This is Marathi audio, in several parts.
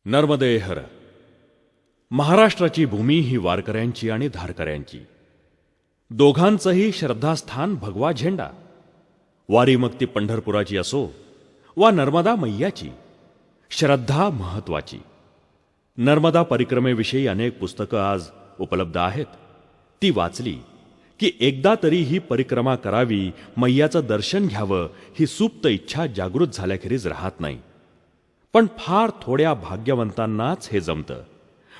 नर्मदे हर. महाराष्ट्राची भूमी ही वारकऱ्यांची आणि धारकऱ्यांची, दोघांचंही श्रद्धास्थान भगवा झेंडा. वारी मग ती पंढरपुराची असो वा नर्मदा मैयाची, श्रद्धा महत्वाची. नर्मदा परिक्रमेविषयी अनेक पुस्तकं आज उपलब्ध आहेत. ती वाचली की एकदा तरी ही परिक्रमा करावी, मैयाचं दर्शन घ्यावं ही सुप्त इच्छा जागृत झाल्याखेरीज राहत नाही. पण फार थोड्या भाग्यवंतांनाच हे जमतं.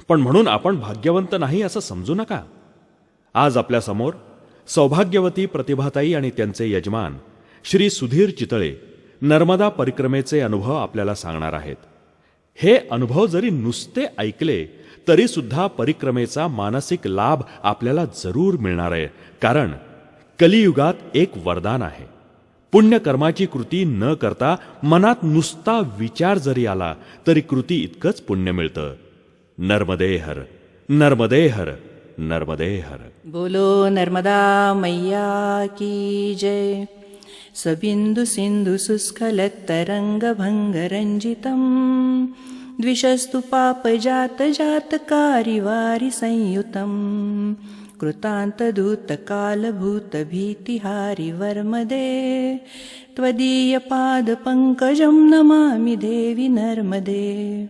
पण म्हणून आपण भाग्यवंत नाही असं समजू नका. आज आपल्यासमोर सौभाग्यवती प्रतिभाताई आणि त्यांचे यजमान श्री सुधीर चितळे नर्मदा परिक्रमेचे अनुभव आपल्याला सांगणार आहेत. हे अनुभव जरी नुसते ऐकले तरी सुद्धा परिक्रमेचा मानसिक लाभ आपल्याला जरूर मिळणार आहे. कारण कलियुगात एक वरदान आहे. पुण्यकर्माची कृती न करता मनात नुसता विचार जरी आला तरी कृती इतकंच पुण्य मिळतं. नर्मदे हर, नर्मदे हर, नर्मदे हर. बोलो नर्मदा मैया की जय. सबिंदु सिंधु सुस्खलत्तरंगभंगरंजितं द्विषस्तु पापजात जातकारि वारि संयुतं कृतान्तदूतकालभूतभीतिहारि वर्मदे त्वदीयपादपङ्कजं नमामि देवि नर्मदे.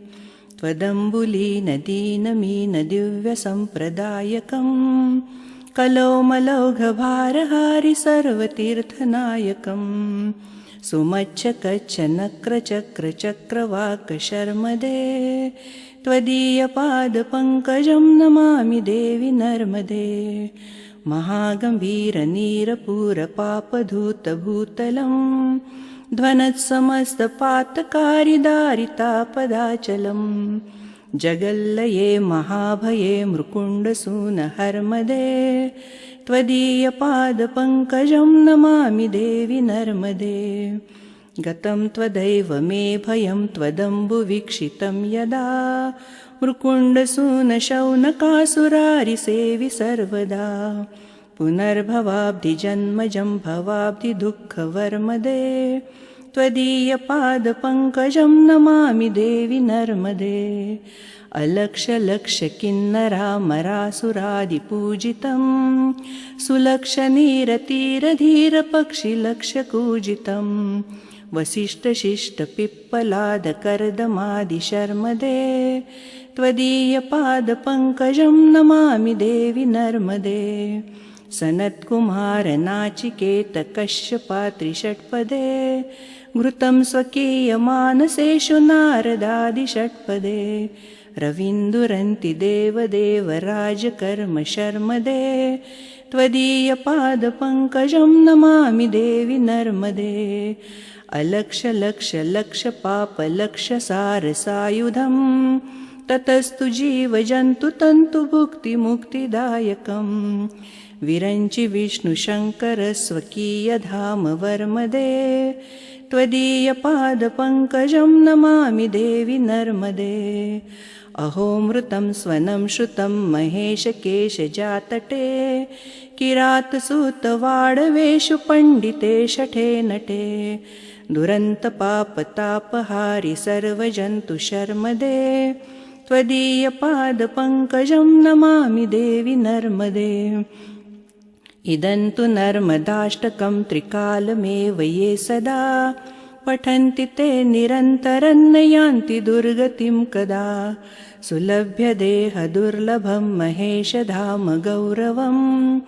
त्वदम्बुलीनदीनमीनदिव्यसम्प्रदायकं कलौमलौघभारहारि सर्वतीर्थनायकं सुमच्छकच्छनक्रचक्रचक्रवाकशर्मदे त्वदीयपादपङ्कजं नमामि देवि नर्मदे. महागम्भीरनीरपूरपापधूतभूतलं ध्वनत्समस्तपातकारिदारितापदाचलं जगल्लये महाभये मृकुण्डसूनहर्मदे त्वदीयपादपङ्कजं नमामि देवि नर्मदे. गतं त्वदैव मे भयं त्वदम्बुवीक्षितं यदा मृकुण्डसूनशौनकासुरारिसेवि सर्वदा पुनर्भवाब्धिजन्मजं भवाब्धिदुःखवर्मदे त्वदीयपादपङ्कजं नमामि देवि नर्मदे. अलक्ष्यलक्ष्यकिन्नरामरासुरादिपूजितं सुलक्षनीरतीरधीरपक्षिलक्ष्यकूजितं वसिष्ठशिष्टपिप्पलादकर्दमादिशर्मदे त्वदीयपादपङ्कजं नमामि देवि नर्मदे. सनत्कुमारनाचिकेतकश्यपात्रिषट्पदे घृतं स्वकीयमानसेषु नारदादिषट्पदे रवीन्दुरन्ति देवदेवराजकर्मशर्मदे त्वदीयपादपङ्कजं नमामि देवि नर्मदे. अलक्ष्यलक्ष्यलक्ष्यपापलक्ष्यसारसायुधं ततस्तु जीवजन्तुतन्तुभुक्तिमुक्तिदायकं विरञ्चि विष्णुशङ्करस्वकीयधाम वर्मदे त्वदीयपादपङ्कजं नमामि देवि नर्मदे. अहोमृतं स्वनं श्रुतं महेशकेशजातटे किरातसूतवाडवेषु पण्डिते शठे नटे दुरन्तपापतापहारि सर्वजन्तुशर्मदे त्वदीयपादपङ्कजं नमामि देवि नर्मदे. इदं तु नर्मदाष्टकं त्रिकालमेव ये सदा पठन्ति ते निरन्तरं न यान्ति दुर्गतिं कदा. सुलभ्यदेहदुर्लभं महेशधाम गौरवं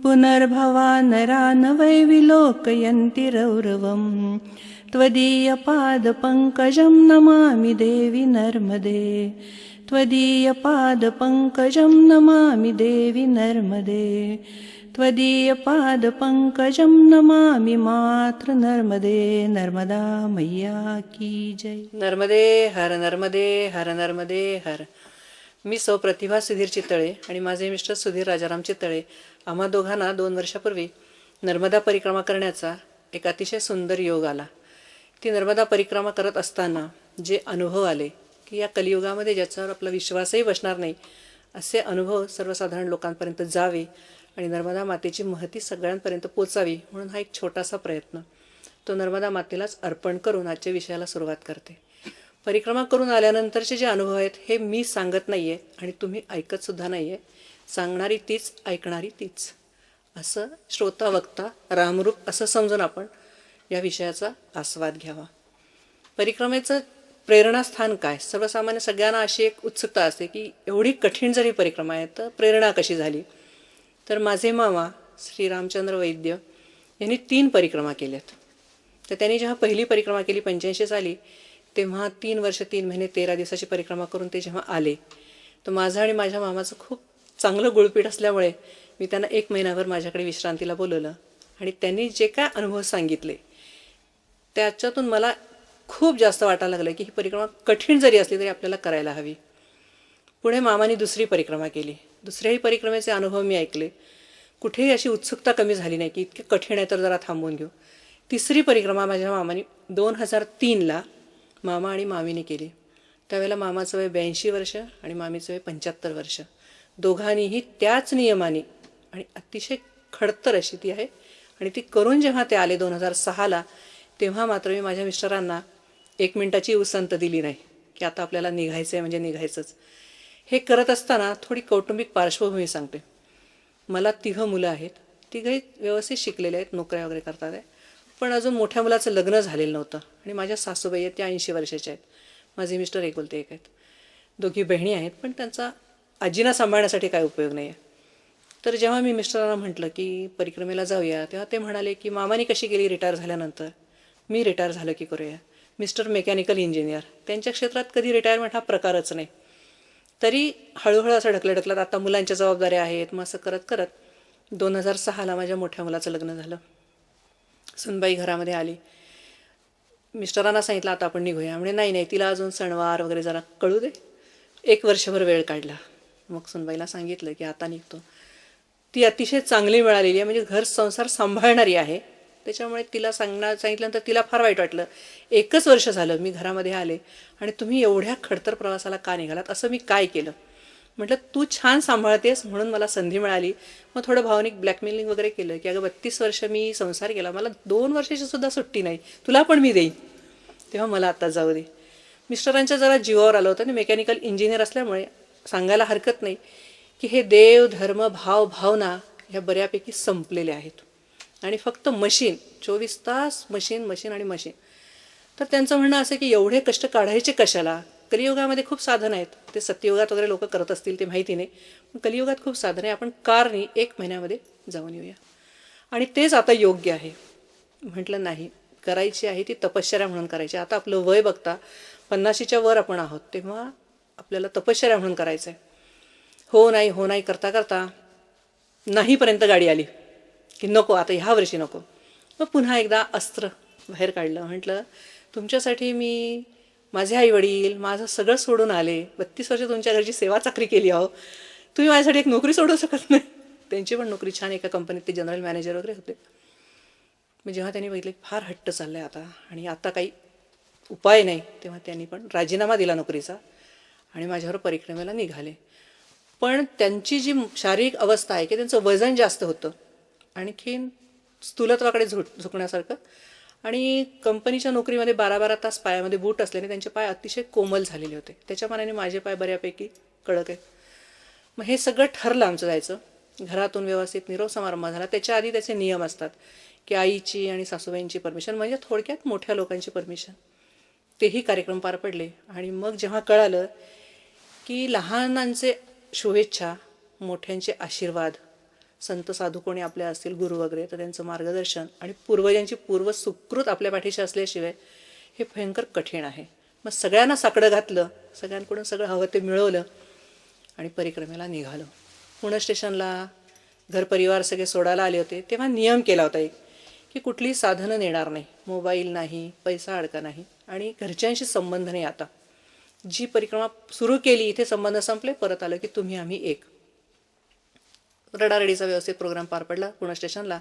पुनर्भवानरा न वै विलोकयन्ति रौरवं त्वदीयपादपङ्कजं नमामि देवि नर्मदे. त्वदीयपादपङ्कजं नमामि देवि नर्मदे. त्वदीयपादपङ्कजं नमामि मातृ नर्मदे. नर्मदा मैया की जय. नर्मदे हर, नर्मदे हर, नर्मदे हर. मी सौ प्रतिभा सुधीर चितळे आणि माझे मिस्टर सुधीर राजाराम चितळे, आम्हा दोघांना 2 वर्षापूर्वी नर्मदा परिक्रमा करण्याचा एक अतिशय सुंदर योग आला. ती नर्मदा परिक्रमा करत असताना जे अनुभव आले की या कलियुगामध्ये ज्याच्यावर आपला विश्वासही बसणार नाही असे अनुभव सर्वसाधारण लोकांपर्यंत जावे आणि नर्मदा मातेची महती सगळ्यांपर्यंत पोचावी म्हणून हा एक छोटासा प्रयत्न तो नर्मदा मातेलाच अर्पण करून आजच्या विषयाला सुरुवात करते. परिक्रमा करून आल्यानंतरचे जे अनुभव आहेत हे मी सांगत नाही आहे आणि तुम्ही ऐकतसुद्धा नाही आहे. सांगणारी तीच, ऐकणारी तीच, असं श्रोता वक्ता रामरूप असं समजून आपण या विषयाचा आस्वाद घ्यावा. परिक्रमेचं प्रेरणास्थान काय? सर्वसामान्य सगळ्यांना अशी एक उत्सुकता असते की एवढी कठीण जरी परिक्रमा आहे तर प्रेरणा कशी झाली. तर माझे मामा श्री रामचंद्र वैद्य यांनी 3 परिक्रमा केल्यात. तर त्यांनी जेव्हा पहिली परिक्रमा केली 85 साली, तेव्हा 3 वर्ष 3 महिने 13 दिवसाची परिक्रमा करून ते जेव्हा आले, तर माझं आणि माझ्या मामाचं खूप चांगलं गुळपीठ असल्यामुळे मी त्यांना 1 महिनाभर माझ्याकडे विश्रांतीला बोलवलं आणि त्यांनी जे काय अनुभव सांगितले त्याच्यातून मला खूप जास्त वाटायला लागलं की ही परिक्रमा कठीण जरी असली तरी आपल्याला करायला हवी. पुढे मामाने दुसरी परिक्रमा केली. दुसऱ्याही परिक्रमेचे अनुभव मी ऐकले. कुठेही अशी उत्सुकता कमी झाली नाही की इतके कठीण आहे तर जरा थांबवून घेऊ. तिसरी परिक्रमा माझ्या मामाने 2003ला मामा आणि मामीने केली. त्यावेळेला मामाचं वय 82 वर्ष आणि मामीचं वय 75 वर्ष. दोघांनीही त्याच नियमाने आणि अतिशय खडतर अशी ती आहे आणि ती करून जेव्हा ते आले 2006ला, तेव्हा मात्र मी माझ्या मिस्टरांना 1 मिनिटाची उसंत दिली नाही की आता आपल्याला निघायचं आहे म्हणजे निघायचंच. हे करत असताना थोडी कौटुंबिक पार्श्वभूमी सांगते. मला 3 मुलं आहेत. 3घंही व्यवस्थित शिकलेले आहेत, नोकऱ्या वगैरे करतात आहे. पण अजून मोठ्या मुलाचं लग्न झालेलं नव्हतं आणि माझ्या सासूबाई आहेत त्या 80 वर्षाच्या आहेत. माझे मिस्टर एकुलते एक आहेत. 2 बहिणी आहेत पण त्यांचा आजीना सांभाळण्यासाठी काय उपयोग नाही आहे. तर जेव्हा मी मिस्टरांना म्हटलं की परिक्रमेला जाऊया, तेव्हा ते म्हणाले की मामानी कशी केली रिटायर झाल्यानंतर, मी रिटायर झालं की करूया. मिस्टर मेकॅनिकल इंजिनियर, त्यांच्या क्षेत्रात कधी रिटायरमेंट हा प्रकारच नाही. तरी हळूहळू असं ढकलत आता मुलांच्या जबाबदाऱ्या आहेत. मग असं करत करत 2006ला माझ्या मोठ्या मुलाचं लग्न झालं. सुनबाई घरामध्ये आली. मिस्टरांना सांगितलं आता आपण निघूया. म्हणजे नाही तिला अजून सणवार वगैरे जरा कळू दे. 1 वर्षभर वेळ काढला. मग सुनबाईला सांगितलं की आता निघतो. ती अतिशय चांगली मिळालेली आहे, म्हणजे घर संसार सांभाळणारी आहे. त्याच्यामुळे तिला सांगितल्यानंतर तिला फार वाईट वाटलं. 1च वर्ष झालं मी घरामध्ये आले आणि तुम्ही एवढ्या खडतर प्रवासाला का निघालात, असं मी काय केलं. म्हटलं तू छान सांभाळतेस म्हणून मला संधी मिळाली. मग थोडं भावनिक ब्लॅकमेलिंग वगैरे केलं की अगं 32 वर्ष मी संसार केला, मला 2 वर्षाची सुद्धा सुट्टी नाही, तुला पण मी देईन, तेव्हा मला आता जाऊ दे. मिस्टरांच्या जरा जीवावर आलं होतं आणि मेकॅनिकल इंजिनियर असल्यामुळे सांगायला हरकत नाही की हे देव धर्म भावना ह्या बऱ्यापैकी संपलेले आहेत आणि फक्त मशीन 24 तास मशीन आणि मशीन. तर त्यांचं म्हणणं असं की एवढे कष्ट काढायचे कशाला. कलियुगामध्ये खूप साधन आहेत. ते सत्ययुगात वगैरे लोक करत असतील ते माहिती नाही, पण कलियुगात खूप साधन आहे. आपण कारने 1 महिन्यामध्ये जाऊन येऊया आणि तेच आता योग्य आहे. म्हटलं नाही, करायची आहे ती तपश्चर्या म्हणून करायची. आता आपलं वय बघता 50च्या वर आपण आहोत, तेव्हा आपल्याला तपश्चर्या म्हणून करायचं आहे. हो नाही करता करता नाहीपर्यंत गाडी आली की नको आता ह्या वर्षी नको. मग पुन्हा एकदा अस्त्र बाहेर काढलं. म्हटलं तुमच्यासाठी मी माझे आईवडील माझं सगळं सोडून आले, 32 वर्ष तुमच्या घरची सेवा चाकरी केली आहो, तुम्ही माझ्यासाठी एक नोकरी सोडू शकत नाही. त्यांची पण नोकरी छान, एका कंपनीत ते जनरल मॅनेजर वगैरे होते. मग जेव्हा त्यांनी बघितलं फार हट्ट चाललं आहे आता आणि आता काही उपाय नाही, तेव्हा त्यांनी पण राजीनामा दिला नोकरीचा आणि माझ्यावर परिक्रमेला निघाले. पण त्यांची जी शारीरिक अवस्था आहे की त्यांचं वजन जास्त होतं, आणखीन स्थूलत्वाकडे झुकण्यासारखं, आणि कंपनीच्या नोकरीमध्ये 12-12 तास पायामध्ये बूट असल्याने त्यांचे पाय अतिशय कोमल झालेले होते. त्याच्या मानाने माझे पाय बऱ्यापैकी कडक आहेत. मग हे सगळं ठरलं आमचं जायचं. घरातून व्यवस्थित निरोप समारंभ झाला. त्याच्या आधी त्याचे नियम असतात की आईची आणि सासूबाईंची परमिशन, म्हणजे थोडक्यात मोठ्या लोकांची परमिशन. तेही कार्यक्रम पार पडले आणि मग जेव्हा कळालं की लहानांचे शुभेच्छा, मोठ्यांचे आशीर्वाद, संत साधू कोणी आपल्या असतील गुरु वगैरे तर त्यांचं मार्गदर्शन आणि पूर्वजांची पूर्व सुकृत आपल्या पाठीशी असल्याशिवाय हे भयंकर कठीण आहे. मग सगळ्यांना साकडं घातलं, सगळ्यांकडून सगळं हवं ते मिळवलं आणि परिक्रमेला निघालो. पुणे स्टेशनला घर परिवार सगळे सोडायला आले होते. तेव्हा नियम केला होता एक की कुठलीही साधनं नेणार नाही, मोबाईल नाही, पैसा अडका नाही आणि घरच्यांशी संबंध नाही. आता जी परिक्रमा सुरू केली इथे संबंध संपले, परत आलं की तुम्ही आम्ही एक. रडारडीचा व्यवस्थित प्रोग्राम पार पडला पुणे स्टेशनला.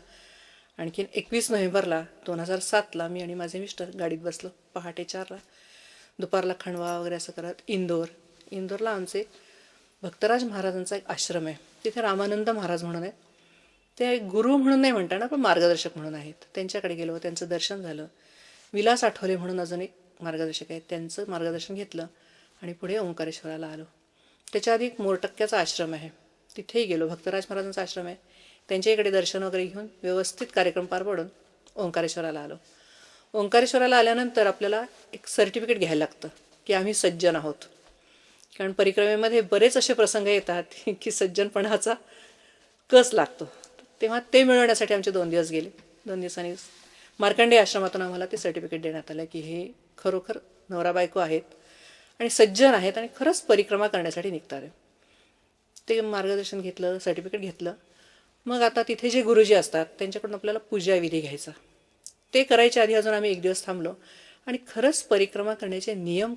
आणखीन 21 नोव्हेंबरला 2007ला मी आणि माझे मिस्टर गाडीत बसलो. पहाटे 4ला, दुपारला खंडवा वगैरे असं करत इंदोरला आमचे भक्तराज महाराजांचा एक आश्रम आहे. तिथे रामानंद महाराज म्हणून आहेत. ते गुरु म्हणून नाही म्हणता ना, पण मार्गदर्शक म्हणून आहेत. त्यांच्याकडे गेलो, त्यांचं दर्शन झालं. विलास आठवले म्हणून अजून एक मार्गदर्शक आहेत त्यांचं मार्गदर्शन घेतलं आणि पुढे ओंकारेश्वराला आलो. त्याच्या आधी एक मोरटक्क्याचा आश्रम आहे, तिथेही गेलो. भक्तराज महाराजांचा आश्रम आहे, त्यांच्या इकडे दर्शन वगैरे घेऊन व्यवस्थित कार्यक्रम पार पाडून ओंकारेश्वराला आलो. ओंकारेश्वराला आल्यानंतर आपल्याला एक सर्टिफिकेट घ्यायला लागतं की आम्ही सज्जन आहोत. कारण परिक्रमेमध्ये बरेच असे प्रसंग येतात की सज्जनपणाचा कस लागतो. तेव्हा ते मिळवण्यासाठी आमचे 2 दिवस गेले. 2 दिवसांनी मार्कंडेय आश्रमातून आम्हाला ते सर्टिफिकेट देण्यात आलं की हे खरोखर नवरा बायको आहेत आणि सज्जन आहेत आणि खरंच परिक्रमा करण्यासाठी निघतात आहे. ते मार्गदर्शन घेतलं, सर्टिफिकेट घेतलं. मग आता तिथे जे गुरुजी असतात त्यांच्याकडून आपल्याला पूजाविधी घ्यायचा. ते करायच्या आधी अजून आम्ही 1 दिवस थांबलो आणि खरंच परिक्रमा करण्याचे नियम